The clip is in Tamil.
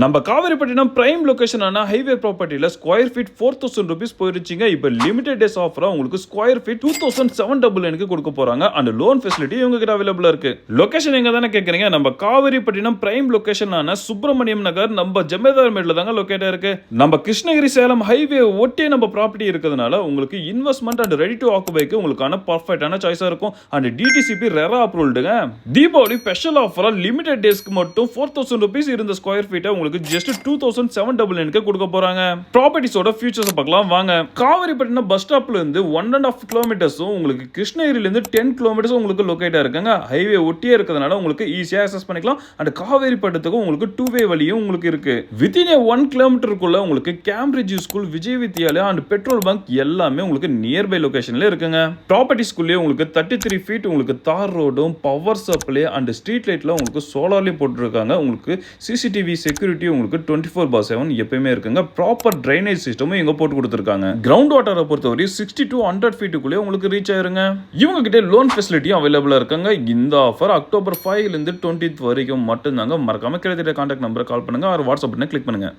நம்ம காவேரிப்பட்டினம் பிரைம் லொகேஷனான ஹைவே ப்ராப்பர்ட்டியில் ஸ்கொயர் ஃபீட் 4000 rupees போயிருச்சுங்க. இப்போ லிமிடெட் டேஸ் ஆஃபராக உங்களுக்கு ஸ்கொயர் ஃபீட் 2799 கொடுக்க போறாங்க. அண்ட் லோன் ஃபெசிலிட்டி இவங்க கிட்ட அவைலபிளா இருக்கு. லொகேஷன் எங்க தானே கேட்குறீங்க? நம்ம காவேரிப்பட்டினம் பிரைம் லொகேஷனான சுப்பிரமணியம் நகர் நம்ம ஜமேதார் மேட்ல தாங்க லொக்கேட்டா இருக்கு. நம்ம கிருஷ்ணகிரி சேலம் ஹைவே ஒட்டியே நம்ம ப்ராப்பர்ட்டி இருக்கிறதுனால உங்களுக்கு இன்வெஸ்ட்மெண்ட் அண்ட் ரெடி டு ஆக்குபைக்கு உங்களுக்கான பர்ஃபெக்டான சாய்ஸா இருக்கும். அண்ட் டிடிசிபி ரெரா அப்ரூவ்டுங்க. தீபாவளி ஸ்பெஷல் ஆஃபரா லிமிடெட் டேஸ்க்கு மட்டும் 4000 rupees இருந்த ஸ்கொயர் ஃபீட்டை உங்களுக்கு ஜஸ்ட் 2799 கொடுக்க போறாங்க. ப்ராப்பர்ட்டிஸோட ஃபியூச்சர்ஸ் பார்க்கலாம் வாங்க. காவேரிப்பட்டினம் பஸ் ஸ்டாப்ல இருந்து 1.5 கிலோமீட்டர்ஸும் உங்களுக்கு கிருஷ்ணகிரில இருந்து 10 கிலோமீட்டர்ஸ் உங்களுக்கு லொகேட்டா இருக்குங்க. ஹைவே ஒட்டியே இருக்கிறதுனால உங்களுக்கு ஈஸியா ஆக்சஸ் பண்ணிக்கலாம். அண்ட் காவேரிப்பட்டினத்துக்கு உங்களுக்கு 2-வே வழியும் உங்களுக்கு இருக்கு. வித்தின் 1 கிலோமீட்டருக்குள்ள உங்களுக்கு Cambridge school, Vijay Vidyalaya and petrol bunk எல்லாமே உங்களுக்கு நியர்பை லொகேஷன்ல இருக்குங்க. ப்ராப்பர்ட்டிஸ்குள்ளே உங்களுக்கு 33 ஃபீட் உங்களுக்கு தார் ரோடும், பவர் சப்ளை அண்ட் ஸ்ட்ரீட் லைட்ல உங்களுக்கு சோலார்லயும் போட்டுருக்காங்க. உங்களுக்கு சிசிடிவி செக்யூரிட்டி உங்களுக்கு 24/7 எப்பவுமே இருக்குங்க. ப்ராப்பர் ட்ரைனேஜ் சிஸ்டமும் இங்க போட்டு கொடுத்திருக்காங்க. கிரவுண்ட் வாட்டரை பொறுத்தவரை 60 to 100 ஃபீட்டுக்குள்ளே உங்களுக்கு ரீச் ஆயிருங்க. இவங்க கிட்ட லோன் ஃபெசிலிட்டியும் அவைலபிளா இருக்காங்க. இந்த ஆஃபர் அக்டோபர் 5 இருந்து 20th வரைக்கும் மட்டும்தாங்க. மறக்காம கிடைத்த கான்டாக்ட் நம்பரை கால் பண்ணுங்க, வாட்ஸ்அப் கிளிக் பண்ணுங்க.